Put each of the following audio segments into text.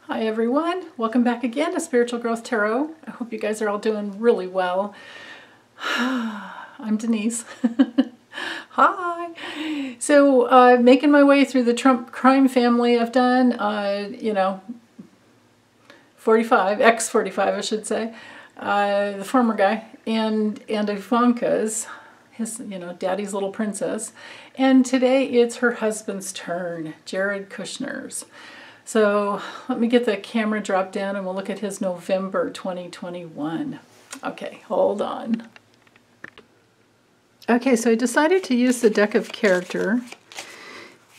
Hi everyone, welcome back again to Spiritual Growth Tarot. I hope you guys are all doing really well. I'm Denise. Hi. So making my way through the Trump crime family. I've done, X45 I should say, the former guy, and Ivanka's, his, daddy's little princess. And today it's her husband's turn, Jared Kushner's. So let me get the camera dropped down and we'll look at his November 2021. Okay, hold on. Okay, so I decided to use the deck of character.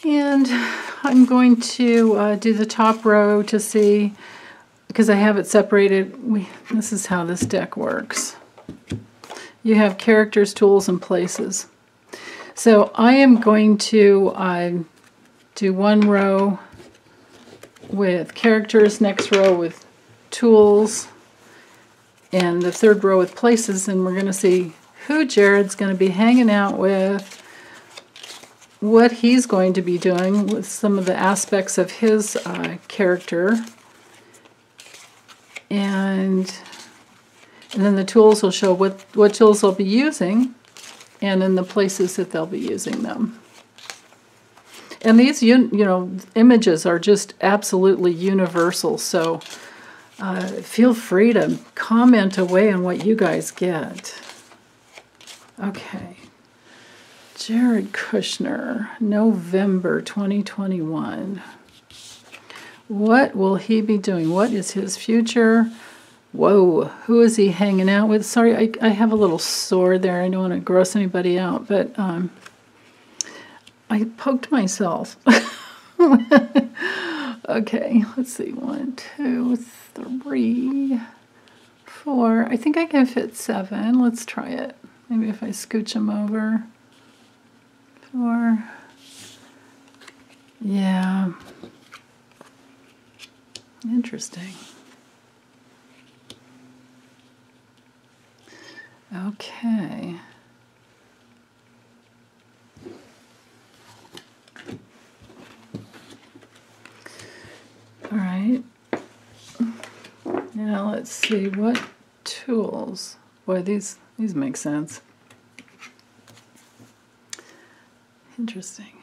And I'm going to do the top row to see, because I have it separated. This is how this deck works. You have characters, tools, and places. So I am going to do one row with characters, next row with tools, and the third row with places, and we're going to see who Jared's going to be hanging out with, what he's going to be doing with some of the aspects of his character, and then the tools will show what tools they'll be using, and then the places that they'll be using them. And these, images are just absolutely universal, so feel free to comment away on what you guys get. Okay. Jared Kushner, November 2021. What will he be doing? What is his future? Whoa, who is he hanging out with? Sorry, I have a little sword there. I don't want to gross anybody out, but I poked myself. Okay, let's see. 1, 2, 3, 4. I think I can fit 7. Let's try it. Maybe if I scooch them over. 4. Yeah. Interesting. Okay. All right. Now let's see what tools. Boy, these make sense. Interesting.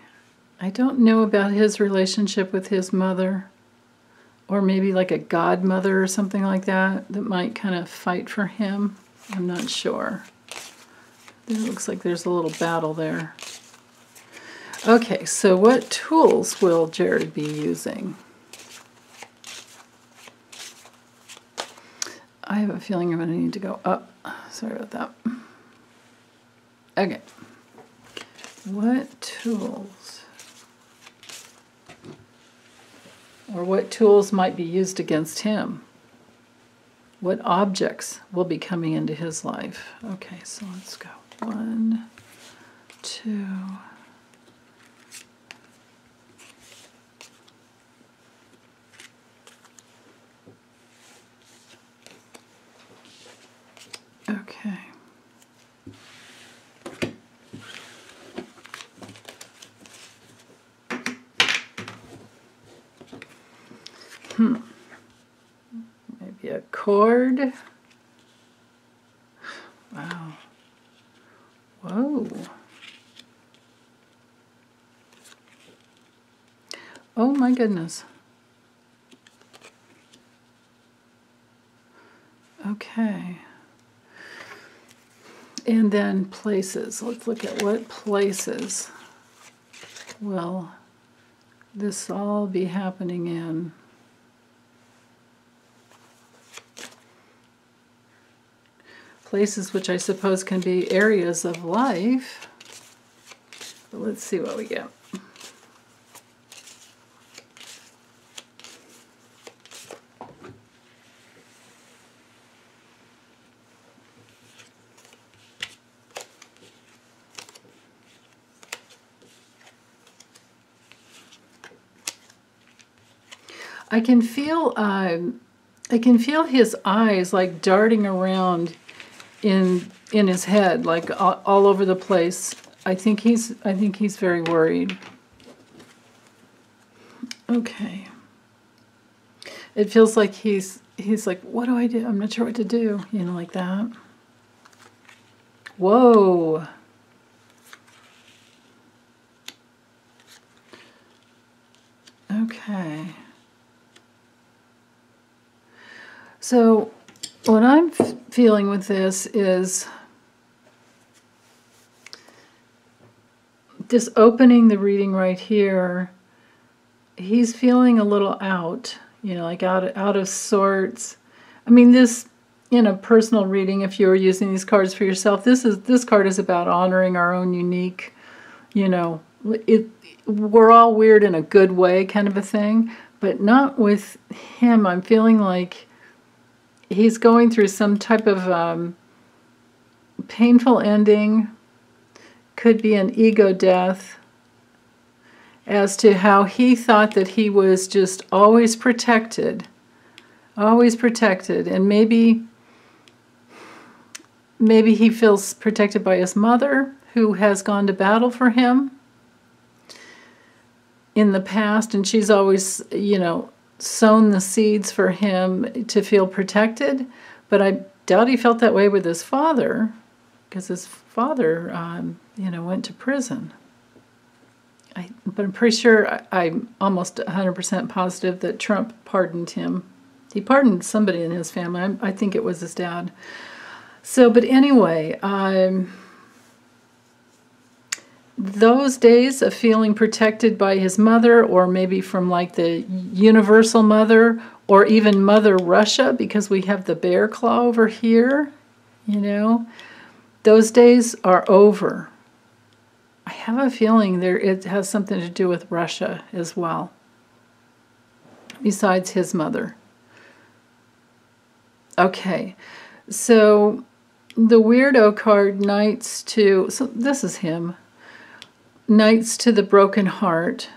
I don't know about his relationship with his mother, or maybe like a godmother or something like that might kind of fight for him. I'm not sure. It looks like there's a little battle there. Okay, so what tools will Jared be using? I have a feeling I'm going to need to go up. Sorry about that. Okay. What tools? Or what tools might be used against him? What objects will be coming into his life? Okay, so let's go. 1, 2. Okay. Maybe a cord. Wow. Whoa. Oh my goodness. Okay. And then places. Let's look at what places will this all be happening in. Places which I suppose can be areas of life. But let's see what we get. I can feel his eyes like darting around in his head, like all over the place. I think he's very worried. Okay. It feels like he's like, what do I do? I'm not sure what to do, you know, like that. Whoa. Okay. So what I'm feeling with this is just opening the reading right here. He's feeling a little out, you know, like out of sorts. I mean, this, in a personal reading, if you were using these cards for yourself, this card is about honoring our own unique, you know, we're all weird in a good way kind of a thing, but not with him. I'm feeling like he's going through some type of painful ending. Could be an ego death, as to how he thought that he was just always protected, and maybe he feels protected by his mother, who has gone to battle for him in the past, and she's always, you know, sown the seeds for him to feel protected. But I doubt he felt that way with his father, because his father, you know, went to prison. But I'm pretty sure, I'm almost 100% positive that Trump pardoned him. He pardoned somebody in his family. I think it was his dad. So, but anyway, those days of feeling protected by his mother, or maybe from like the universal mother, or even Mother Russia, because we have the bear claw over here, you know, those days are over. I have a feeling it has something to do with Russia as well, besides his mother. Okay, so the weirdo card, Knights to, so this is him, Knights to the broken heart,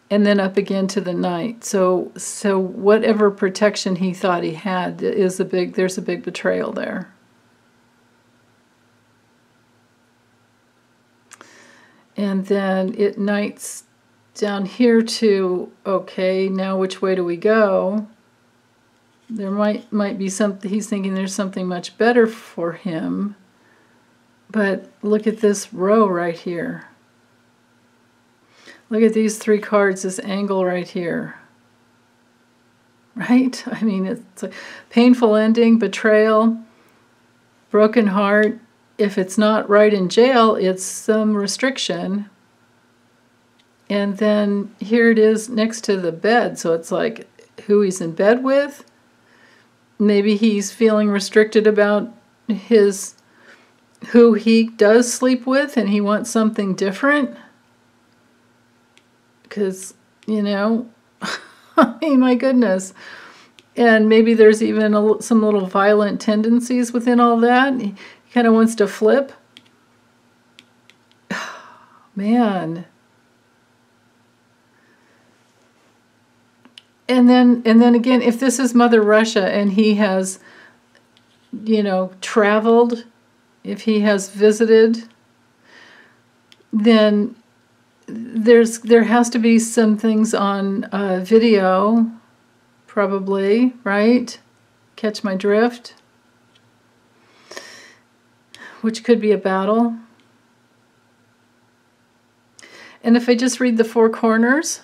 and then up again to the Knight. So whatever protection he thought he had there's a big betrayal there. And then it Knights down here to, okay, now which way do we go? There might be something, he's thinking there's something much better for him. But look at this row right here. Look at these three cards, this angle right here. Right? I mean, it's a painful ending, betrayal, broken heart. If it's not right in jail, it's some restriction. And then here it is next to the bed. So it's like who he's in bed with. Maybe he's feeling restricted about who he does sleep with, and he wants something different. Because, you know, I mean, my goodness. And maybe there's even some little violent tendencies within all that. He kind of wants to flip. Man. And then again, if this is Mother Russia and he has, you know, traveled, if he has visited, then there has to be some things on video, probably, right? Catch my drift? Which could be a battle. And if I just read the four corners,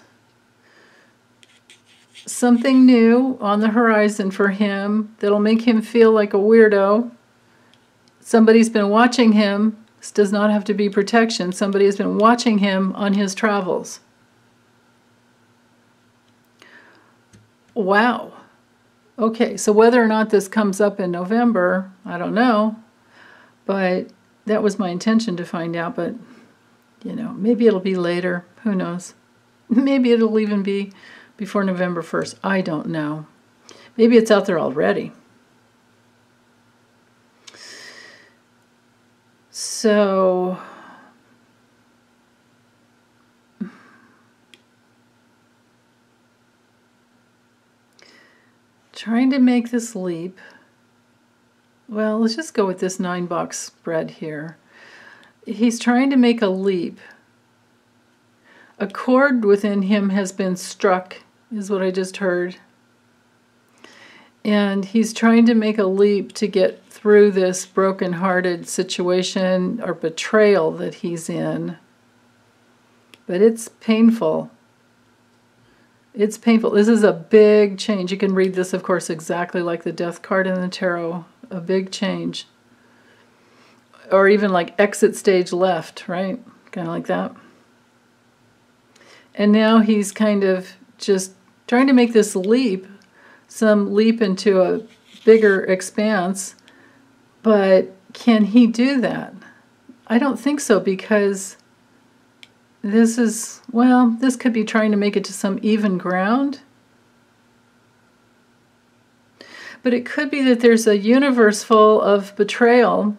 something new on the horizon for him that'll make him feel like a weirdo. Somebody's been watching him. This does not have to be protection. Somebody has been watching him on his travels. Wow. Okay, so whether or not this comes up in November, I don't know. But that was my intention to find out. But, you know, maybe it'll be later. Who knows? Maybe it'll even be before November 1st. I don't know. Maybe it's out there already. So, trying to make this leap. Well, let's just go with this 9-box spread here. He's trying to make a leap. A chord within him has been struck is what I just heard. And he's trying to make a leap to get through this broken-hearted situation or betrayal that he's in. But it's painful. It's painful. This is a big change. You can read this, of course, exactly like the Death card in the tarot. A big change. Or even like exit stage left, right? Kind of like that. And now he's kind of just trying to make this leap, some leap into a bigger expanse. But can he do that? I don't think so, because this is, well, this could be trying to make it to some even ground. But it could be that there's a universe full of betrayal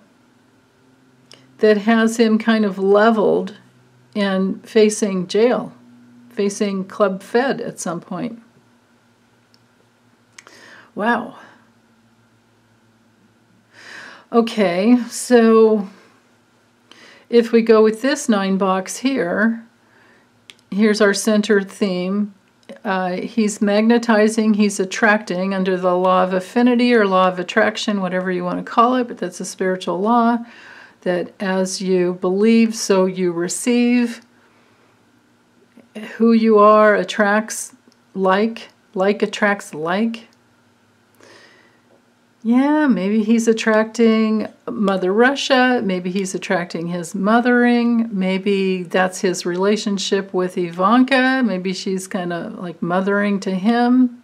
that has him kind of leveled and facing jail, facing Club Fed at some point. Wow. Okay, so if we go with this 9 box here, here's our center theme. He's magnetizing, he's attracting under the law of affinity or law of attraction, whatever you want to call it, but that's a spiritual law, that as you believe, so you receive. Who you are attracts like attracts like. Yeah, maybe he's attracting Mother Russia, maybe he's attracting his mothering, maybe that's his relationship with Ivanka, maybe she's kind of like mothering to him.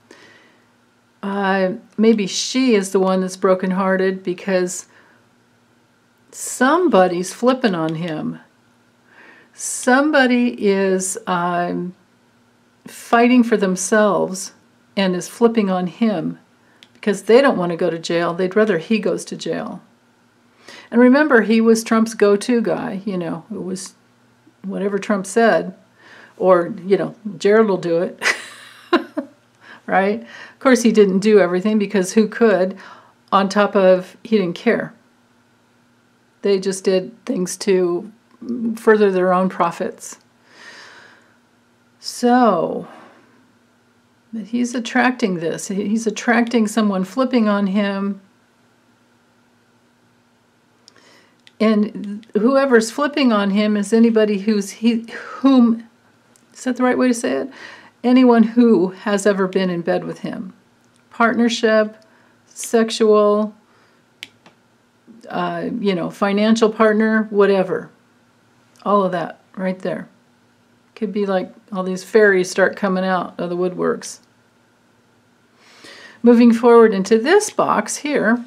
Maybe she is the one that's brokenhearted because somebody's flipping on him. Somebody is fighting for themselves and is flipping on him because they don't want to go to jail. They'd rather he goes to jail. And remember, he was Trump's go-to guy. You know, it was whatever Trump said, or, you know, Jared will do it. Right? Of course, he didn't do everything because who could? On top of, he didn't care. They just did things to further their own profits. So, but he's attracting this. He's attracting someone flipping on him. And whoever's flipping on him is anybody whom, is that the right way to say it? Anyone who has ever been in bed with him. Partnership, sexual, you know, financial partner, whatever. All of that right there. Could be like all these fairies start coming out of the woodworks. Moving forward into this box here.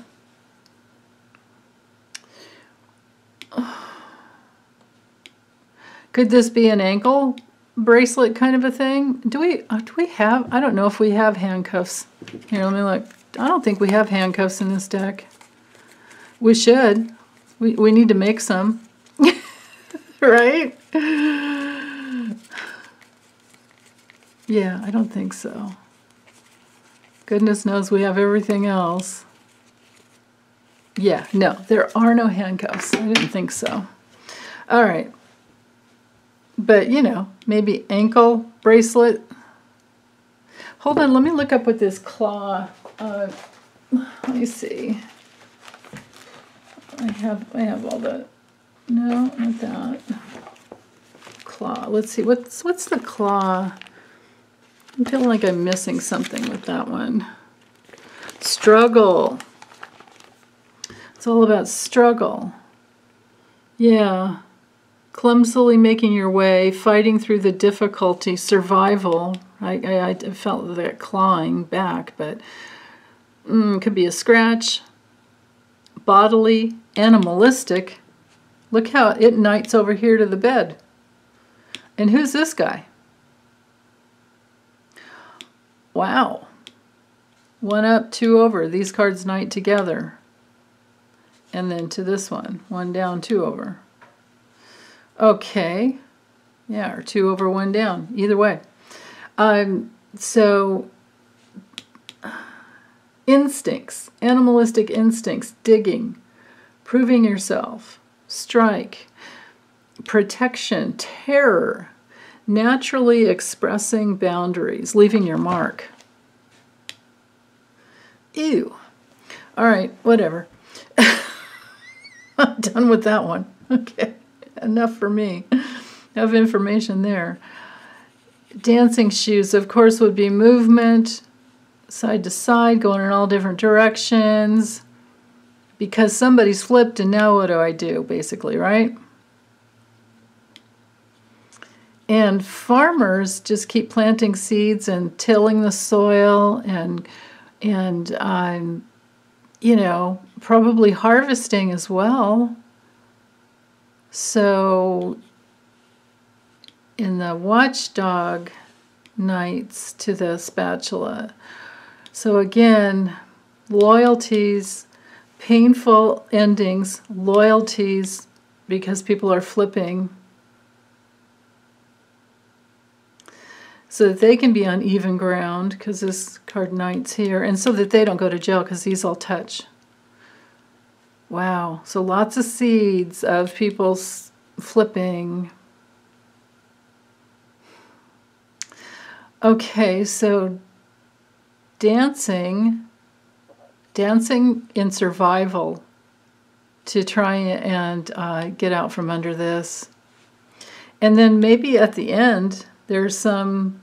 Could this be an ankle bracelet kind of a thing? Do we have, I don't know if we have handcuffs. Here, let me look. I don't think we have handcuffs in this deck. We should. We need to make some. Right? Yeah, I don't think so. Goodness knows we have everything else. Yeah, no, there are no handcuffs. I didn't think so. All right. But, you know, maybe ankle bracelet. Hold on, let me look up what this claw, let me see. I have all the, no, not that. Claw, let's see, what's the claw? I'm feeling like I'm missing something with that one. Struggle. It's all about struggle. Yeah. Clumsily making your way, fighting through the difficulty, survival. I felt that clawing back, but could be a scratch. Bodily, animalistic. Look how it knights over here to the bed. And who's this guy? Wow. 1 up, 2 over. These cards knight together. And then to this one. 1 down, 2 over. Okay. Yeah, or 2 over, 1 down. Either way. So, instincts. Animalistic instincts. Digging. Proving yourself. Strike. Protection. Terror. Naturally expressing boundaries, leaving your mark. Ew. All right, whatever. I'm done with that one. Okay, enough for me. Enough information there. Dancing shoes, of course, would be movement, side to side, going in all different directions. Because somebody's flipped and now what do I do, basically, right? And farmers just keep planting seeds and tilling the soil and you know, probably harvesting as well. So in the watchdog nights to the spatula. So again, loyalties, painful endings, loyalties because people are flipping. So that they can be on even ground, because this card Knight's here, and so that they don't go to jail because he's all touch. Wow, so lots of seeds of people flipping. Okay, so dancing in survival to try and get out from under this. And then maybe at the end, there's some...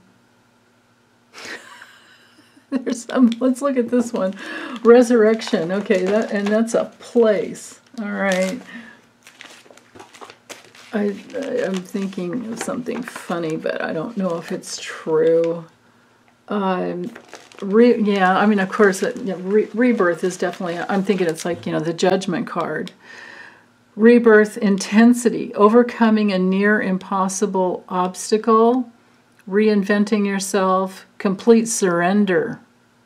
let's look at this one. Resurrection. Okay, that's a place. All right. I'm thinking of something funny, but I don't know if it's true. Yeah, I mean, of course, rebirth is definitely, I'm thinking it's like, you know, the Judgment card. Rebirth, intensity, overcoming a near impossible obstacle, reinventing yourself, complete surrender,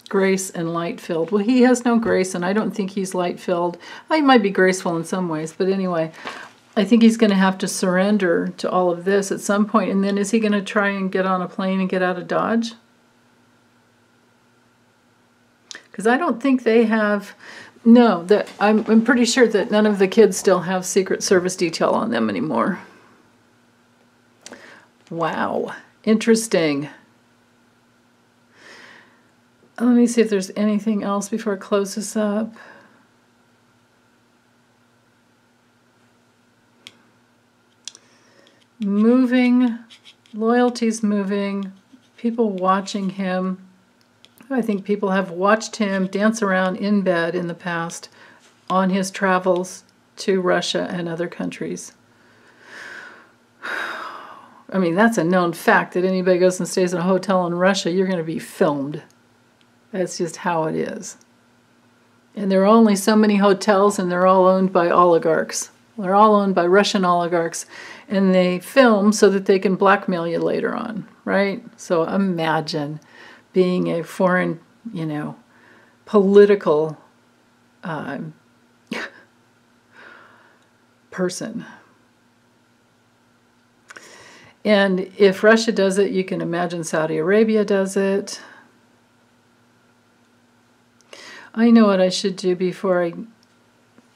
grace and light-filled. Well, he has no grace, and I don't think he's light-filled. He might be graceful in some ways, but anyway, I think he's going to have to surrender to all of this at some point. And then is he going to try and get on a plane and get out of Dodge? Because I don't think they have... No, I'm pretty sure that none of the kids still have Secret Service detail on them anymore. Wow. Interesting. Let me see if there's anything else before I close this up. Moving, loyalty's moving, people watching him. I think people have watched him dance around in bed in the past on his travels to Russia and other countries. I mean, that's a known fact that anybody goes and stays in a hotel in Russia, you're going to be filmed. That's just how it is. And there are only so many hotels, and they're all owned by oligarchs. They're all owned by Russian oligarchs, and they film so that they can blackmail you later on, right? So imagine being a foreign, you know, political person. And if Russia does it, you can imagine Saudi Arabia does it. I know what I should do before I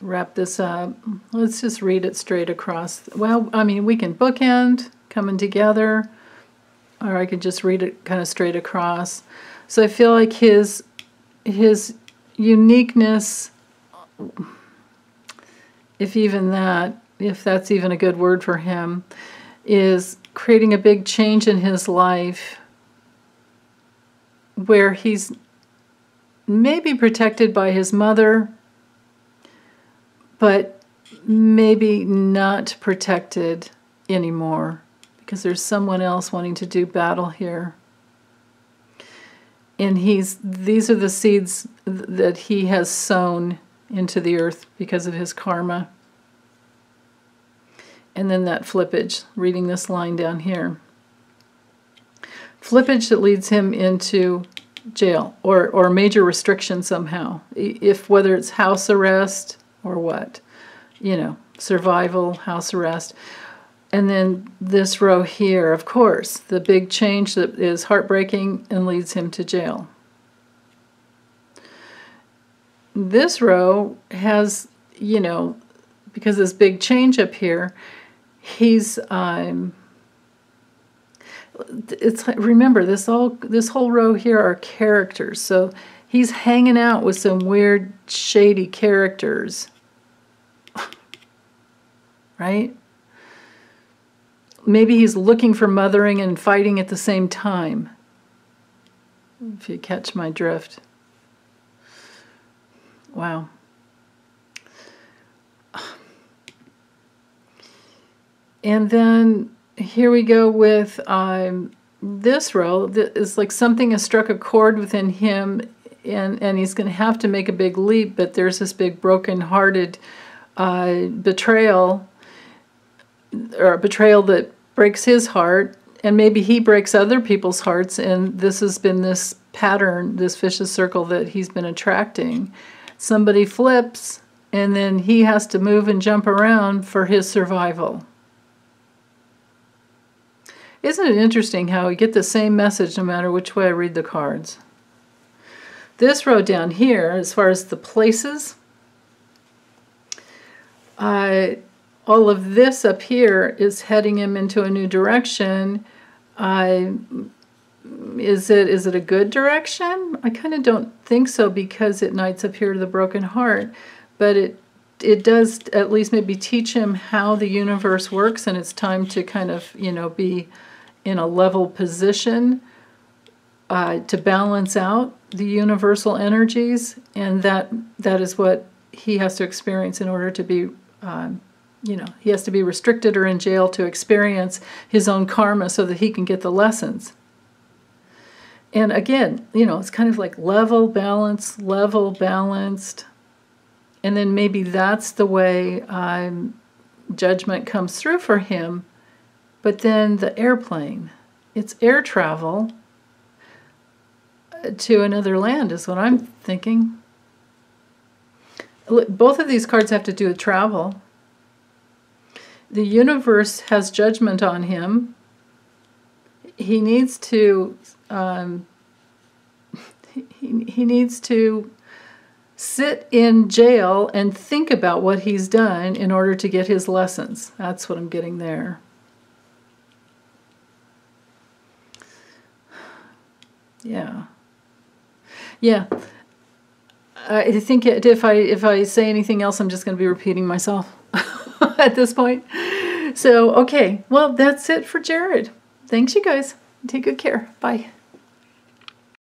wrap this up. Let's just read it straight across. Well, I mean, we can bookend, coming together, or I could just read it kind of straight across. So I feel like his uniqueness, if that's even a good word for him, is creating a big change in his life where he's maybe protected by his mother, but maybe not protected anymore because there's someone else wanting to do battle here. And these are the seeds that he has sown into the earth because of his karma. And then that flippage, reading this line down here. Flippage that leads him into jail or major restriction somehow. Whether it's house arrest or what, you know, survival, house arrest. And then this row here, of course, the big change that is heartbreaking and leads him to jail. This row has, you know, because this big change up here, he's, it's like, remember, this whole row here are characters. So he's hanging out with some weird, shady characters. Right? Maybe he's looking for mothering and fighting at the same time. If you catch my drift. Wow. And then here we go with this row. It's like something has struck a chord within him, and he's going to have to make a big leap, but there's this big broken-hearted betrayal, or a betrayal that breaks his heart, and maybe he breaks other people's hearts, and this has been this pattern, this vicious circle that he's been attracting. Somebody flips, and then he has to move and jump around for his survival. Isn't it interesting how we get the same message no matter which way I read the cards? This row down here, as far as the places, all of this up here is heading him into a new direction. Is it a good direction? I kind of don't think so, because it knights up here to the broken heart, but it does at least maybe teach him how the universe works, and it's time to kind of, you know, be in a level position to balance out the universal energies, and that is what he has to experience in order to be, you know, he has to be restricted or in jail to experience his own karma so that he can get the lessons. And again, you know, it's kind of like level, balanced, and then maybe that's the way judgment comes through for him. But then the airplane, it's air travel to another land is what I'm thinking. Both of these cards have to do with travel. The universe has judgment on him. He needs to he needs to sit in jail and think about what he's done in order to get his lessons. That's what I'm getting there. Yeah. I think if I say anything else, I'm just going to be repeating myself at this point. So, okay. Well, that's it for Jared. Thanks, you guys. Take good care. Bye.